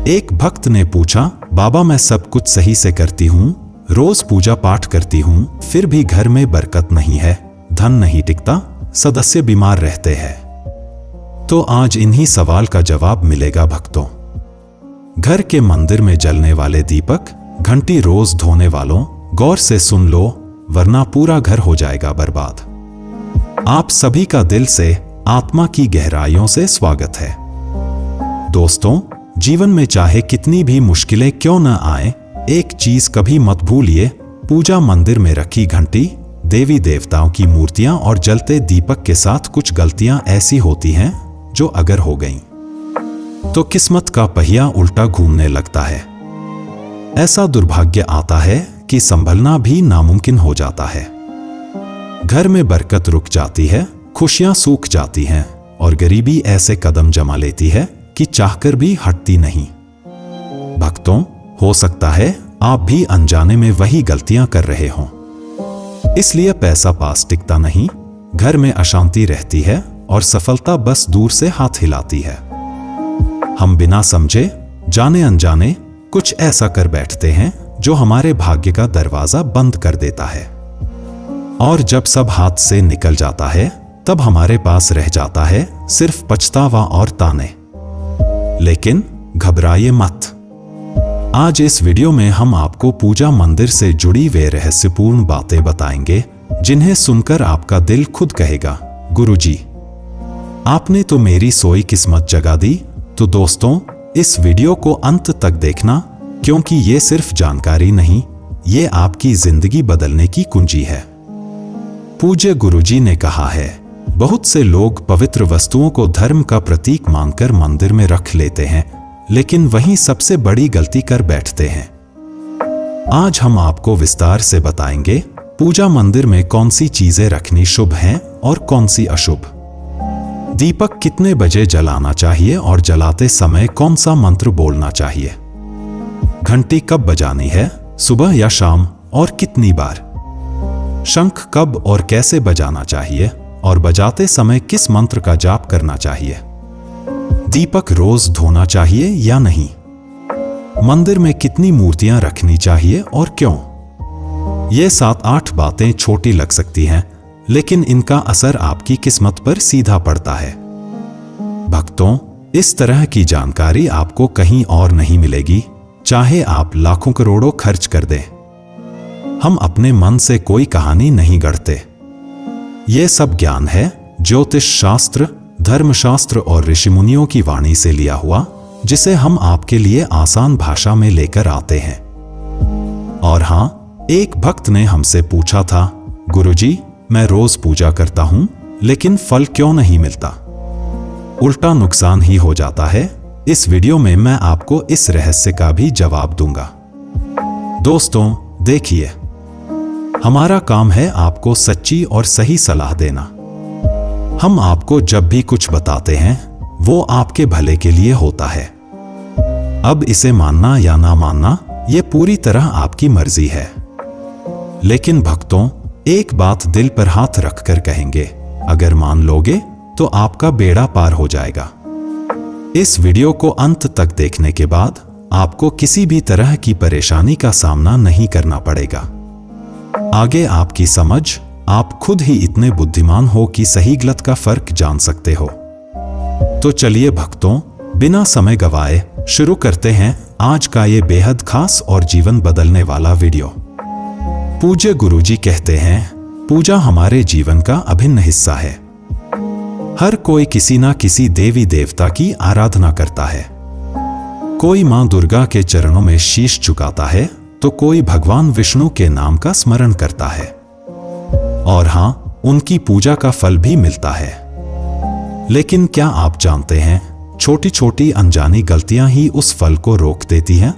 एक भक्त ने पूछा, बाबा मैं सब कुछ सही से करती हूँ, रोज पूजा पाठ करती हूँ, फिर भी घर में बरकत नहीं है, धन नहीं टिकता, सदस्य बीमार रहते हैं। तो आज इन्हीं सवाल का जवाब मिलेगा भक्तों। घर के मंदिर में जलने वाले दीपक, घंटी रोज धोने वालों, गौर से सुन लो, वरना पूरा घर हो जाएगा बर्बाद। आप सभी का दिल से, आत्मा की गहराइयों से स्वागत है। दोस्तों, जीवन में चाहे कितनी भी मुश्किलें क्यों न आए, एक चीज कभी मत भूलिए, पूजा मंदिर में रखी घंटी, देवी देवताओं की मूर्तियां और जलते दीपक के साथ कुछ गलतियां ऐसी होती हैं जो अगर हो गईं तो किस्मत का पहिया उल्टा घूमने लगता है। ऐसा दुर्भाग्य आता है कि संभलना भी नामुमकिन हो जाता है। घर में बरकत रुक जाती है, खुशियां सूख जाती हैं और गरीबी ऐसे कदम जमा लेती है कि चाहकर भी हटती नहीं। भक्तों, हो सकता है आप भी अनजाने में वही गलतियां कर रहे हों। इसलिए पैसा पास टिकता नहीं, घर में अशांति रहती है और सफलता बस दूर से हाथ हिलाती है। हम बिना समझे, जाने अनजाने कुछ ऐसा कर बैठते हैं जो हमारे भाग्य का दरवाजा बंद कर देता है। और जब सब हाथ से निकल जाता है, तब हमारे पास रह जाता है सिर्फ पछतावा और ताने। लेकिन घबराइए मत। आज इस वीडियो में हम आपको पूजा मंदिर से जुड़ी वे रहस्यपूर्ण बातें बताएंगे, जिन्हें सुनकर आपका दिल खुद कहेगा, गुरुजी, आपने तो मेरी सोई किस्मत जगा दी। तो दोस्तों, इस वीडियो को अंत तक देखना, क्योंकि ये सिर्फ जानकारी नहीं, ये आपकी जिंदगी बदलने की कुंजी है। पूज्य गुरुजी ने कहा है, बहुत से लोग पवित्र वस्तुओं को धर्म का प्रतीक मानकर मंदिर में रख लेते हैं, लेकिन वहीं सबसे बड़ी गलती कर बैठते हैं। आज हम आपको विस्तार से बताएंगे पूजा मंदिर में कौन सी चीजें रखनी शुभ हैं और कौन सी अशुभ। दीपक कितने बजे जलाना चाहिए और जलाते समय कौन सा मंत्र बोलना चाहिए। घंटी कब बजानी है, सुबह या शाम और कितनी बार। शंख कब और कैसे बजाना चाहिए और बजाते समय किस मंत्र का जाप करना चाहिए। दीपक रोज धोना चाहिए या नहीं। मंदिर में कितनी मूर्तियां रखनी चाहिए और क्यों। ये 7-8 बातें छोटी लग सकती हैं, लेकिन इनका असर आपकी किस्मत पर सीधा पड़ता है। भक्तों, इस तरह की जानकारी आपको कहीं और नहीं मिलेगी, चाहे आप लाखों करोड़ों खर्च कर दें। हम अपने मन से कोई कहानी नहीं गढ़ते। ये सब ज्ञान है ज्योतिष शास्त्र, धर्मशास्त्र और ऋषिमुनियों की वाणी से लिया हुआ, जिसे हम आपके लिए आसान भाषा में लेकर आते हैं। और हां, एक भक्त ने हमसे पूछा था, गुरुजी, मैं रोज पूजा करता हूं, लेकिन फल क्यों नहीं मिलता, उल्टा नुकसान ही हो जाता है। इस वीडियो में मैं आपको इस रहस्य का भी जवाब दूंगा। दोस्तों, देखिए, हमारा काम है आपको सच्ची और सही सलाह देना। हम आपको जब भी कुछ बताते हैं, वो आपके भले के लिए होता है। अब इसे मानना या ना मानना, ये पूरी तरह आपकी मर्जी है। लेकिन भक्तों, एक बात दिल पर हाथ रखकर कहेंगे, अगर मान लोगे तो आपका बेड़ा पार हो जाएगा। इस वीडियो को अंत तक देखने के बाद आपको किसी भी तरह की परेशानी का सामना नहीं करना पड़ेगा। आगे आपकी समझ, आप खुद ही इतने बुद्धिमान हो कि सही गलत का फर्क जान सकते हो। तो चलिए भक्तों, बिना समय गवाए शुरू करते हैं आज का ये बेहद खास और जीवन बदलने वाला वीडियो। पूज्य गुरुजी कहते हैं, पूजा हमारे जीवन का अभिन्न हिस्सा है। हर कोई किसी ना किसी देवी देवता की आराधना करता है। कोई मां दुर्गा के चरणों में शीश झुकाता है, तो कोई भगवान विष्णु के नाम का स्मरण करता है। और हां, उनकी पूजा का फल भी मिलता है। लेकिन क्या आप जानते हैं, छोटी छोटी अनजानी गलतियां ही उस फल को रोक देती हैं।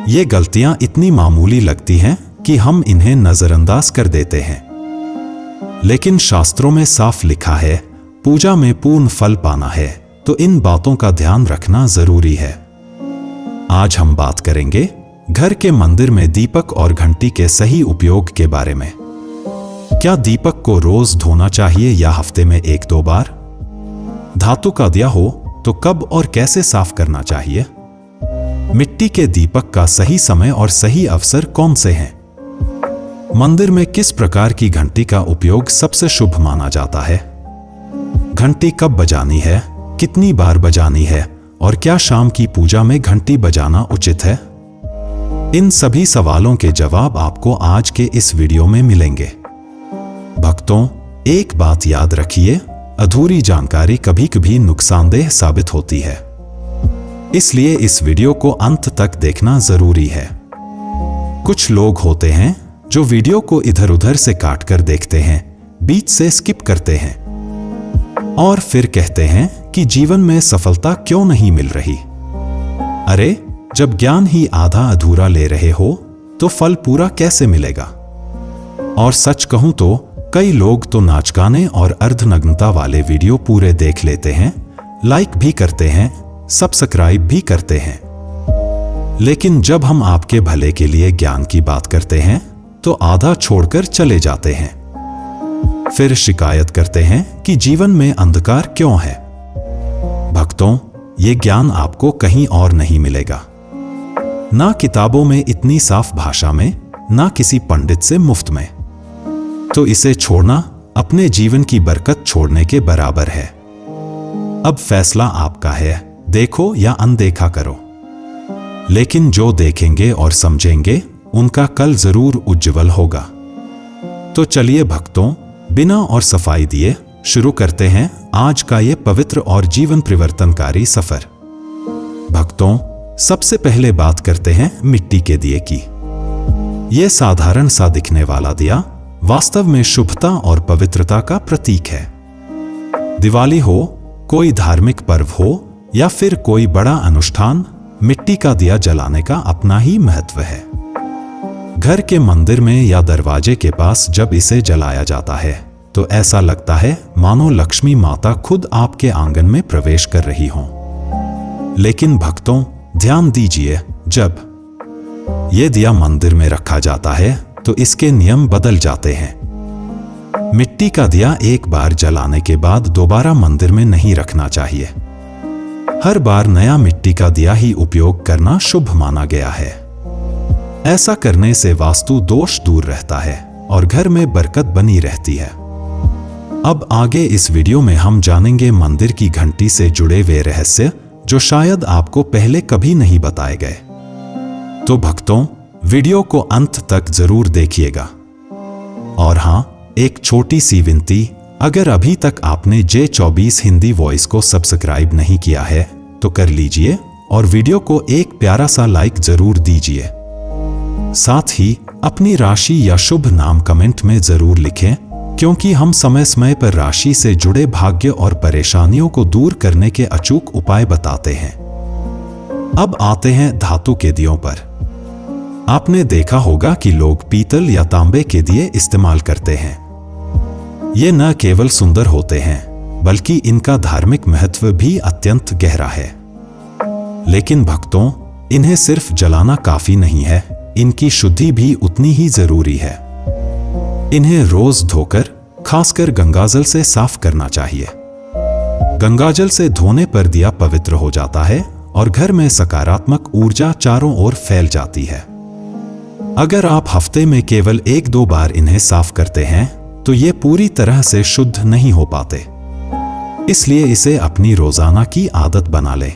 ये गलतियां इतनी मामूली लगती हैं कि हम इन्हें नजरअंदाज कर देते हैं, लेकिन शास्त्रों में साफ लिखा है, पूजा में पूर्ण फल पाना है तो इन बातों का ध्यान रखना जरूरी है। आज हम बात करेंगे घर के मंदिर में दीपक और घंटी के सही उपयोग के बारे में। क्या दीपक को रोज धोना चाहिए या हफ्ते में 1-2 बार? धातु का दिया हो तो कब और कैसे साफ करना चाहिए? मिट्टी के दीपक का सही समय और सही अवसर कौन से हैं? मंदिर में किस प्रकार की घंटी का उपयोग सबसे शुभ माना जाता है? घंटी कब बजानी है, कितनी बार बजानी है और क्या शाम की पूजा में घंटी बजाना उचित है? इन सभी सवालों के जवाब आपको आज के इस वीडियो में मिलेंगे। भक्तों, एक बात याद रखिए, अधूरी जानकारी कभी कभी नुकसानदेह साबित होती है, इसलिए इस वीडियो को अंत तक देखना जरूरी है। कुछ लोग होते हैं जो वीडियो को इधर उधर से काटकर देखते हैं, बीच से स्किप करते हैं और फिर कहते हैं कि जीवन में सफलता क्यों नहीं मिल रही। अरे, जब ज्ञान ही आधा अधूरा ले रहे हो तो फल पूरा कैसे मिलेगा? और सच कहूं तो कई लोग तो नाच गाने और अर्धनग्नता वाले वीडियो पूरे देख लेते हैं, लाइक भी करते हैं, सब्सक्राइब भी करते हैं, लेकिन जब हम आपके भले के लिए ज्ञान की बात करते हैं तो आधा छोड़कर चले जाते हैं। फिर शिकायत करते हैं कि जीवन में अंधकार क्यों है। भक्तों, ये ज्ञान आपको कहीं और नहीं मिलेगा, ना किताबों में इतनी साफ भाषा में, ना किसी पंडित से मुफ्त में। तो इसे छोड़ना अपने जीवन की बरकत छोड़ने के बराबर है। अब फैसला आपका है, देखो या अनदेखा करो, लेकिन जो देखेंगे और समझेंगे उनका कल जरूर उज्जवल होगा। तो चलिए भक्तों, बिना और सफाई दिए शुरू करते हैं आज का ये पवित्र और जीवन परिवर्तनकारी सफर। भक्तों, सबसे पहले बात करते हैं मिट्टी के दिए की। ये साधारण सा दिखने वाला दिया वास्तव में शुभता और पवित्रता का प्रतीक है। दिवाली हो, कोई धार्मिक पर्व हो या फिर कोई बड़ा अनुष्ठान, मिट्टी का दिया जलाने का अपना ही महत्व है। घर के मंदिर में या दरवाजे के पास जब इसे जलाया जाता है तो ऐसा लगता है मानो लक्ष्मी माता खुद आपके आंगन में प्रवेश कर रही हों। लेकिन भक्तों, ध्यान दीजिए, जब यह दिया मंदिर में रखा जाता है तो इसके नियम बदल जाते हैं। मिट्टी का दिया एक बार जलाने के बाद दोबारा मंदिर में नहीं रखना चाहिए। हर बार नया मिट्टी का दिया ही उपयोग करना शुभ माना गया है। ऐसा करने से वास्तु दोष दूर रहता है और घर में बरकत बनी रहती है। अब आगे इस वीडियो में हम जानेंगे मंदिर की घंटी से जुड़े वे रहस्य जो शायद आपको पहले कभी नहीं बताए गए। तो भक्तों, वीडियो को अंत तक जरूर देखिएगा। और हां, एक छोटी सी विनती, अगर अभी तक आपने J24 हिंदी वॉइस को सब्सक्राइब नहीं किया है तो कर लीजिए और वीडियो को एक प्यारा सा लाइक जरूर दीजिए। साथ ही अपनी राशि या शुभ नाम कमेंट में जरूर लिखें, क्योंकि हम समय समय पर राशि से जुड़े भाग्य और परेशानियों को दूर करने के अचूक उपाय बताते हैं। अब आते हैं धातु के दियों पर। आपने देखा होगा कि लोग पीतल या तांबे के दिए इस्तेमाल करते हैं। ये न केवल सुंदर होते हैं बल्कि इनका धार्मिक महत्व भी अत्यंत गहरा है। लेकिन भक्तों, इन्हें सिर्फ जलाना काफी नहीं है, इनकी शुद्धि भी उतनी ही जरूरी है। इन्हें रोज धोकर, खासकर गंगाजल से साफ करना चाहिए। गंगाजल से धोने पर दिया पवित्र हो जाता है और घर में सकारात्मक ऊर्जा चारों ओर फैल जाती है। अगर आप हफ्ते में केवल 1-2 बार इन्हें साफ करते हैं तो ये पूरी तरह से शुद्ध नहीं हो पाते, इसलिए इसे अपनी रोजाना की आदत बना लें।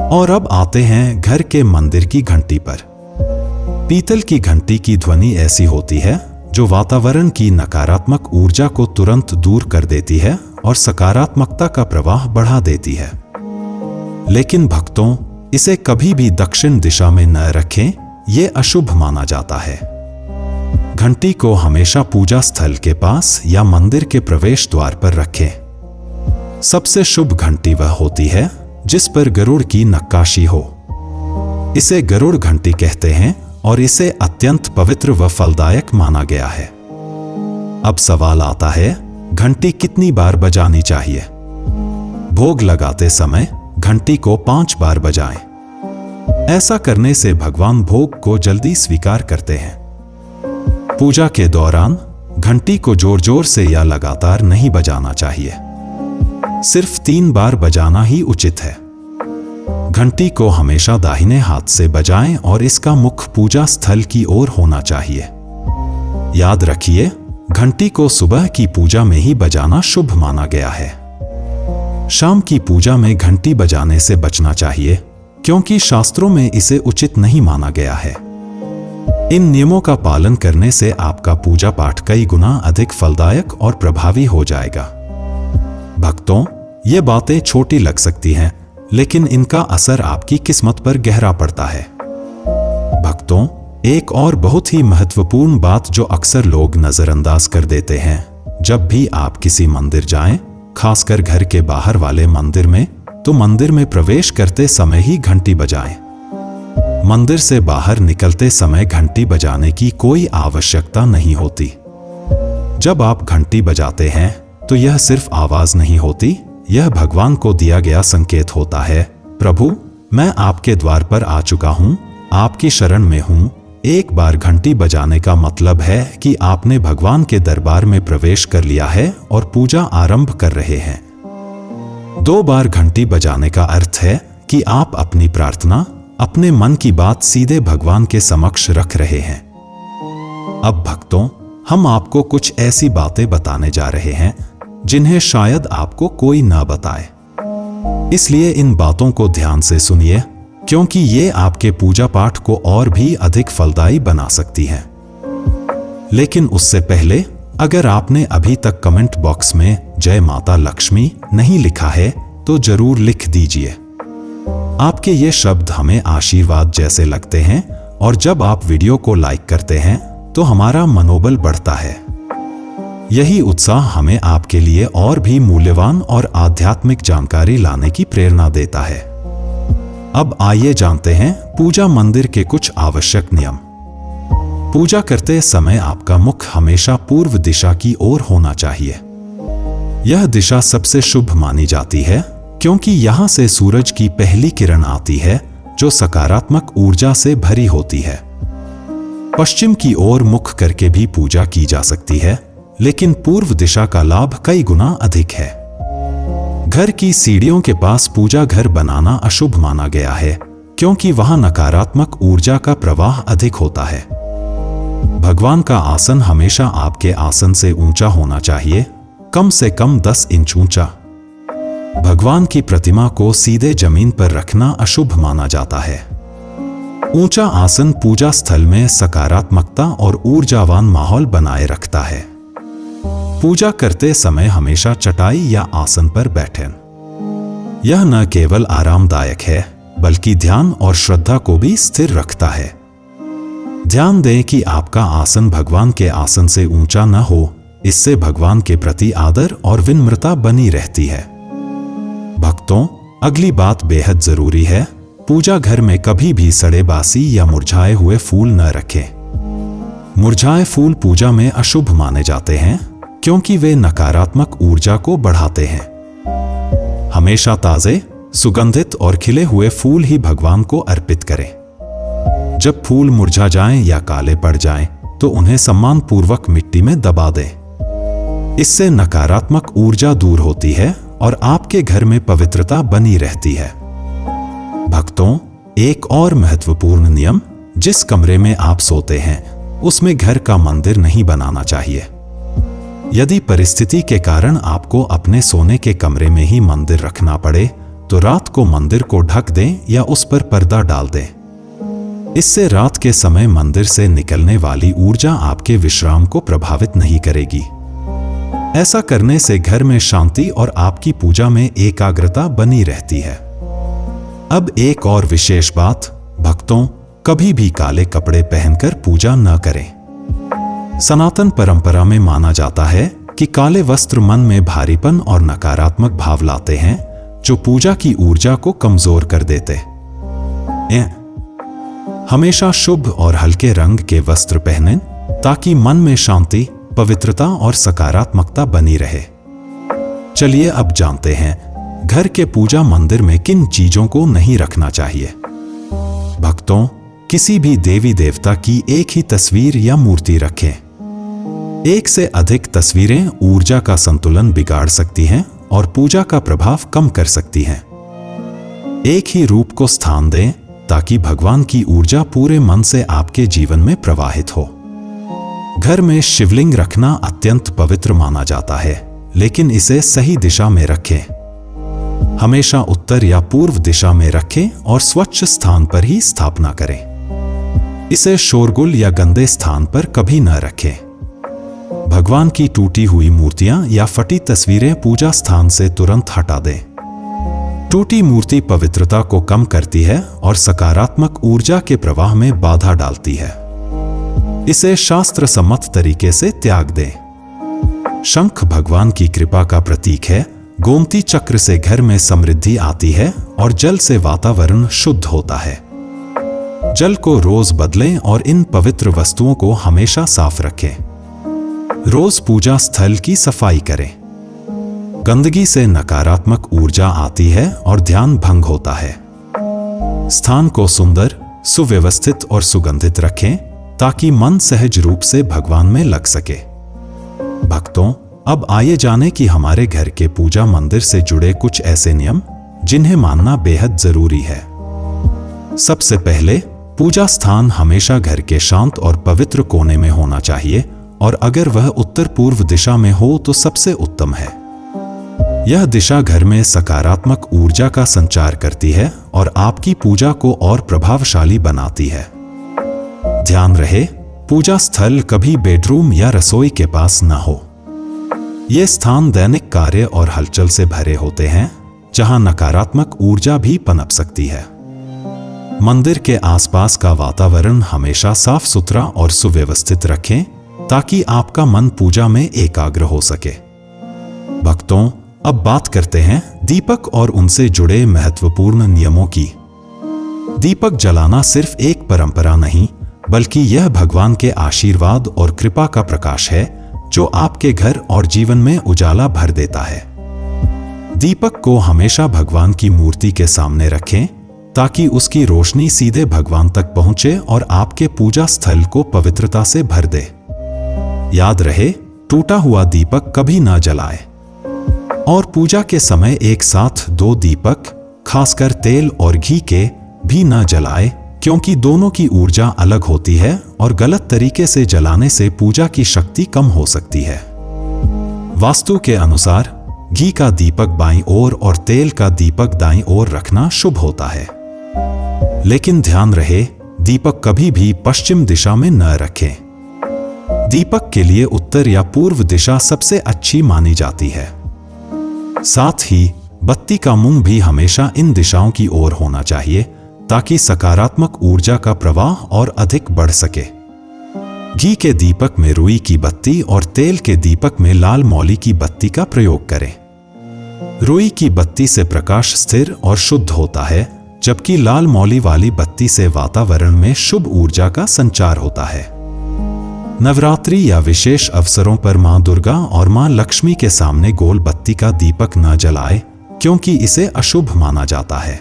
और अब आते हैं घर के मंदिर की घंटी पर। पीतल की घंटी की ध्वनि ऐसी होती है जो वातावरण की नकारात्मक ऊर्जा को तुरंत दूर कर देती है और सकारात्मकता का प्रवाह बढ़ा देती है। लेकिन भक्तों, इसे कभी भी दक्षिण दिशा में न रखें, यह अशुभ माना जाता है। घंटी को हमेशा पूजा स्थल के पास या मंदिर के प्रवेश द्वार पर रखें। सबसे शुभ घंटी वह होती है जिस पर गरुड़ की नक्काशी हो। इसे गरुड़ घंटी कहते हैं और इसे अत्यंत पवित्र व फलदायक माना गया है। अब सवाल आता है, घंटी कितनी बार बजानी चाहिए? भोग लगाते समय घंटी को 5 बार बजाएं। ऐसा करने से भगवान भोग को जल्दी स्वीकार करते हैं। पूजा के दौरान घंटी को जोर जोर से या लगातार नहीं बजाना चाहिए, सिर्फ 3 बार बजाना ही उचित है। घंटी को हमेशा दाहिने हाथ से बजाएं और इसका मुख पूजा स्थल की ओर होना चाहिए। याद रखिए, घंटी को सुबह की पूजा में ही बजाना शुभ माना गया है। शाम की पूजा में घंटी बजाने से बचना चाहिए, क्योंकि शास्त्रों में इसे उचित नहीं माना गया है। इन नियमों का पालन करने से आपका पूजा पाठ कई गुना अधिक फलदायक और प्रभावी हो जाएगा। भक्तों, ये बातें छोटी लग सकती हैं, लेकिन इनका असर आपकी किस्मत पर गहरा पड़ता है। भक्तों, एक और बहुत ही महत्वपूर्ण बात जो अक्सर लोग नजरअंदाज कर देते हैं, जब भी आप किसी मंदिर जाएं, खासकर घर के बाहर वाले मंदिर में, तो मंदिर में प्रवेश करते समय ही घंटी बजाएं। मंदिर से बाहर निकलते समय घंटी बजाने की कोई आवश्यकता नहीं होती। जब आप घंटी बजाते हैं तो यह सिर्फ आवाज नहीं होती, यह भगवान को दिया गया संकेत होता है, प्रभु, मैं आपके द्वार पर आ चुका हूं, आपकी शरण में हूं। एक बार घंटी बजाने का मतलब है कि आपने भगवान के दरबार में प्रवेश कर लिया है और पूजा आरंभ कर रहे हैं। 2 बार घंटी बजाने का अर्थ है कि आप अपनी प्रार्थना, अपने मन की बात सीधे भगवान के समक्ष रख रहे हैं। अब भक्तों, हम आपको कुछ ऐसी बातें बताने जा रहे हैं जिन्हें शायद आपको कोई ना बताए, इसलिए इन बातों को ध्यान से सुनिए, क्योंकि ये आपके पूजा पाठ को और भी अधिक फलदायी बना सकती हैं। लेकिन उससे पहले, अगर आपने अभी तक कमेंट बॉक्स में जय माता लक्ष्मी नहीं लिखा है तो जरूर लिख दीजिए। आपके ये शब्द हमें आशीर्वाद जैसे लगते हैं, और जब आप वीडियो को लाइक करते हैं तो हमारा मनोबल बढ़ता है। यही उत्साह हमें आपके लिए और भी मूल्यवान और आध्यात्मिक जानकारी लाने की प्रेरणा देता है। अब आइए जानते हैं पूजा मंदिर के कुछ आवश्यक नियम। पूजा करते समय आपका मुख हमेशा पूर्व दिशा की ओर होना चाहिए। यह दिशा सबसे शुभ मानी जाती है, क्योंकि यहां से सूरज की पहली किरण आती है, जो सकारात्मक ऊर्जा से भरी होती है। पश्चिम की ओर मुख करके भी पूजा की जा सकती है, लेकिन पूर्व दिशा का लाभ कई गुना अधिक है। घर की सीढ़ियों के पास पूजा घर बनाना अशुभ माना गया है, क्योंकि वहां नकारात्मक ऊर्जा का प्रवाह अधिक होता है। भगवान का आसन हमेशा आपके आसन से ऊंचा होना चाहिए, कम से कम 10 इंच ऊंचा। भगवान की प्रतिमा को सीधे जमीन पर रखना अशुभ माना जाता है। ऊंचा आसन पूजा स्थल में सकारात्मकता और ऊर्जावान माहौल बनाए रखता है। पूजा करते समय हमेशा चटाई या आसन पर बैठें। यह न केवल आरामदायक है, बल्कि ध्यान और श्रद्धा को भी स्थिर रखता है। ध्यान दें कि आपका आसन भगवान के आसन से ऊंचा न हो, इससे भगवान के प्रति आदर और विनम्रता बनी रहती है। भक्तों, अगली बात बेहद जरूरी है, पूजा घर में कभी भी सड़े बासी या मुरझाए हुए फूल न रखें। मुरझाए फूल पूजा में अशुभ माने जाते हैं, क्योंकि वे नकारात्मक ऊर्जा को बढ़ाते हैं। हमेशा ताजे, सुगंधित और खिले हुए फूल ही भगवान को अर्पित करें। जब फूल मुरझा जाएं या काले पड़ जाएं, तो उन्हें सम्मान पूर्वक मिट्टी में दबा दें। इससे नकारात्मक ऊर्जा दूर होती है और आपके घर में पवित्रता बनी रहती है। भक्तों, एक और महत्वपूर्ण नियम, जिस कमरे में आप सोते हैं उसमें घर का मंदिर नहीं बनाना चाहिए। यदि परिस्थिति के कारण आपको अपने सोने के कमरे में ही मंदिर रखना पड़े, तो रात को मंदिर को ढक दें या उस पर पर्दा डाल दें। इससे रात के समय मंदिर से निकलने वाली ऊर्जा आपके विश्राम को प्रभावित नहीं करेगी। ऐसा करने से घर में शांति और आपकी पूजा में एकाग्रता बनी रहती है। अब एक और विशेष बात, भक्तों, कभी भी काले कपड़े पहनकर पूजा न करें। सनातन परंपरा में माना जाता है कि काले वस्त्र मन में भारीपन और नकारात्मक भाव लाते हैं, जो पूजा की ऊर्जा को कमजोर कर देते हैं। हमेशा शुभ और हल्के रंग के वस्त्र पहनें, ताकि मन में शांति, पवित्रता और सकारात्मकता बनी रहे। चलिए अब जानते हैं घर के पूजा मंदिर में किन चीजों को नहीं रखना चाहिए। भक्तों, किसी भी देवी देवता की एक ही तस्वीर या मूर्ति रखें। एक से अधिक तस्वीरें ऊर्जा का संतुलन बिगाड़ सकती हैं और पूजा का प्रभाव कम कर सकती हैं। एक ही रूप को स्थान दें ताकि भगवान की ऊर्जा पूरे मन से आपके जीवन में प्रवाहित हो। घर में शिवलिंग रखना अत्यंत पवित्र माना जाता है, लेकिन इसे सही दिशा में रखें। हमेशा उत्तर या पूर्व दिशा में रखें और स्वच्छ स्थान पर ही स्थापना करें। इसे शोरगुल या गंदे स्थान पर कभी न रखें। भगवान की टूटी हुई मूर्तियां या फटी तस्वीरें पूजा स्थान से तुरंत हटा दें। टूटी मूर्ति पवित्रता को कम करती है और सकारात्मक ऊर्जा के प्रवाह में बाधा डालती है। इसे शास्त्र सम्मत तरीके से त्याग दें। शंख भगवान की कृपा का प्रतीक है। गोमती चक्र से घर में समृद्धि आती है और जल से वातावरण शुद्ध होता है। जल को रोज बदलें और इन पवित्र वस्तुओं को हमेशा साफ रखें। रोज पूजा स्थल की सफाई करें। गंदगी से नकारात्मक ऊर्जा आती है और ध्यान भंग होता है। स्थान को सुंदर, सुव्यवस्थित और सुगंधित रखें ताकि मन सहज रूप से भगवान में लग सके। भक्तों, अब आइए जानें कि हमारे घर के पूजा मंदिर से जुड़े कुछ ऐसे नियम जिन्हें मानना बेहद जरूरी है। सबसे पहले, पूजा स्थान हमेशा घर के शांत और पवित्र कोने में होना चाहिए और अगर वह उत्तर पूर्व दिशा में हो तो सबसे उत्तम है। यह दिशा घर में सकारात्मक ऊर्जा का संचार करती है और आपकी पूजा को और प्रभावशाली बनाती है। ध्यान रहे, पूजा स्थल कभी बेडरूम या रसोई के पास न हो। ये स्थान दैनिक कार्य और हलचल से भरे होते हैं, जहां नकारात्मक ऊर्जा भी पनप सकती है। मंदिर के आसपास का वातावरण हमेशा साफ सुथरा और सुव्यवस्थित रखें ताकि आपका मन पूजा में एकाग्र हो सके। भक्तों, अब बात करते हैं दीपक और उनसे जुड़े महत्वपूर्ण नियमों की। दीपक जलाना सिर्फ एक परंपरा नहीं, बल्कि यह भगवान के आशीर्वाद और कृपा का प्रकाश है जो आपके घर और जीवन में उजाला भर देता है। दीपक को हमेशा भगवान की मूर्ति के सामने रखें ताकि उसकी रोशनी सीधे भगवान तक पहुंचे और आपके पूजा स्थल को पवित्रता से भर दे। याद रहे, टूटा हुआ दीपक कभी ना जलाए और पूजा के समय एक साथ 2 दीपक, खासकर तेल और घी के, भी ना जलाए, क्योंकि दोनों की ऊर्जा अलग होती है और गलत तरीके से जलाने से पूजा की शक्ति कम हो सकती है। वास्तु के अनुसार घी का दीपक बाईं ओर और तेल का दीपक दाईं ओर रखना शुभ होता है। लेकिन ध्यान रहे, दीपक कभी भी पश्चिम दिशा में न रखें। दीपक के लिए उत्तर या पूर्व दिशा सबसे अच्छी मानी जाती है। साथ ही बत्ती का मुंह भी हमेशा इन दिशाओं की ओर होना चाहिए ताकि सकारात्मक ऊर्जा का प्रवाह और अधिक बढ़ सके। घी के दीपक में रुई की बत्ती और तेल के दीपक में लाल मौली की बत्ती का प्रयोग करें। रुई की बत्ती से प्रकाश स्थिर और शुद्ध होता है, जबकि लाल मौली वाली बत्ती से वातावरण में शुभ ऊर्जा का संचार होता है। नवरात्रि या विशेष अवसरों पर मां दुर्गा और मां लक्ष्मी के सामने गोल बत्ती का दीपक न जलाएं, क्योंकि इसे अशुभ माना जाता है।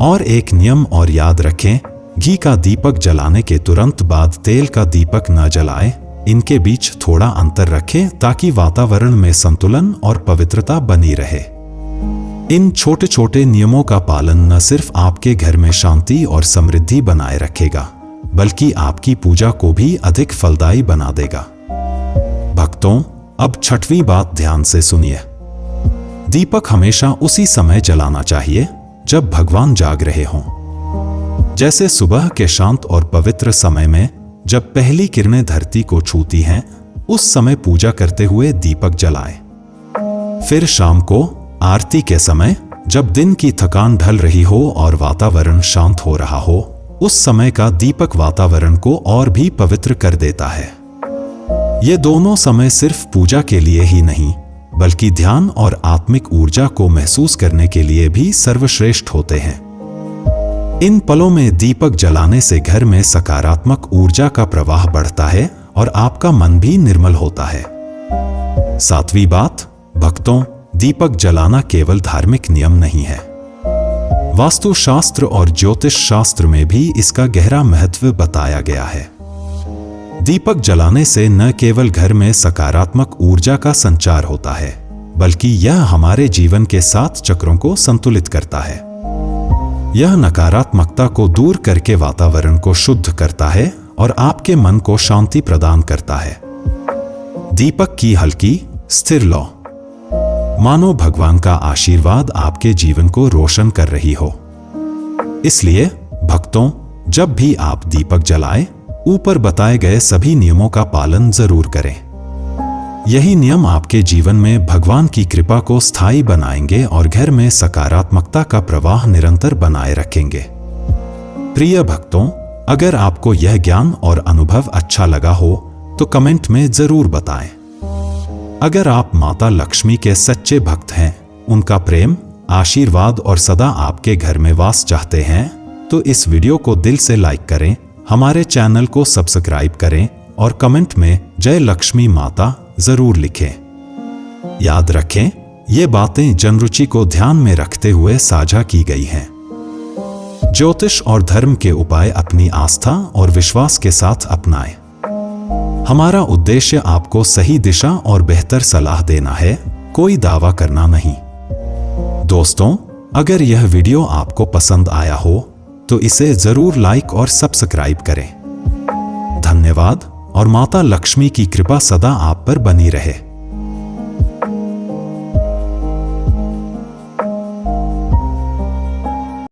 और एक नियम और याद रखें, घी का दीपक जलाने के तुरंत बाद तेल का दीपक न जलाएं। इनके बीच थोड़ा अंतर रखें ताकि वातावरण में संतुलन और पवित्रता बनी रहे। इन छोटे छोटे नियमों का पालन न सिर्फ आपके घर में शांति और समृद्धि बनाए रखेगा, बल्कि आपकी पूजा को भी अधिक फलदायी बना देगा। भक्तों, अब छठवीं बात ध्यान से सुनिए। दीपक हमेशा उसी समय जलाना चाहिए जब भगवान जाग रहे हों, जैसे सुबह के शांत और पवित्र समय में जब पहली किरणें धरती को छूती हैं, उस समय पूजा करते हुए दीपक जलाएं। फिर शाम को आरती के समय जब दिन की थकान ढल रही हो और वातावरण शांत हो रहा हो, उस समय का दीपक वातावरण को और भी पवित्र कर देता है। ये दोनों समय सिर्फ पूजा के लिए ही नहीं, बल्कि ध्यान और आत्मिक ऊर्जा को महसूस करने के लिए भी सर्वश्रेष्ठ होते हैं। इन पलों में दीपक जलाने से घर में सकारात्मक ऊर्जा का प्रवाह बढ़ता है और आपका मन भी निर्मल होता है। 7वीं बात, भक्तों, दीपक जलाना केवल धार्मिक नियम नहीं है। वास्तु शास्त्र और ज्योतिष शास्त्र में भी इसका गहरा महत्व बताया गया है। दीपक जलाने से न केवल घर में सकारात्मक ऊर्जा का संचार होता है, बल्कि यह हमारे जीवन के 7 चक्रों को संतुलित करता है। यह नकारात्मकता को दूर करके वातावरण को शुद्ध करता है और आपके मन को शांति प्रदान करता है। दीपक की हल्की स्थिर लौ। मानो भगवान का आशीर्वाद आपके जीवन को रोशन कर रही हो। इसलिए भक्तों, जब भी आप दीपक जलाएं, ऊपर बताए गए सभी नियमों का पालन जरूर करें। यही नियम आपके जीवन में भगवान की कृपा को स्थायी बनाएंगे और घर में सकारात्मकता का प्रवाह निरंतर बनाए रखेंगे। प्रिय भक्तों, अगर आपको यह ज्ञान और अनुभव अच्छा लगा हो तो कमेंट में जरूर बताएं। अगर आप माता लक्ष्मी के सच्चे भक्त हैं, उनका प्रेम, आशीर्वाद और सदा आपके घर में वास चाहते हैं, तो इस वीडियो को दिल से लाइक करें, हमारे चैनल को सब्सक्राइब करें और कमेंट में जय लक्ष्मी माता जरूर लिखें। याद रखें, ये बातें जनरुचि को ध्यान में रखते हुए साझा की गई हैं। ज्योतिष और धर्म के उपाय अपनी आस्था और विश्वास के साथ अपनाएं। हमारा उद्देश्य आपको सही दिशा और बेहतर सलाह देना है, कोई दावा करना नहीं। दोस्तों, अगर यह वीडियो आपको पसंद आया हो तो इसे जरूर लाइक और सब्सक्राइब करें। धन्यवाद और माता लक्ष्मी की कृपा सदा आप पर बनी रहे।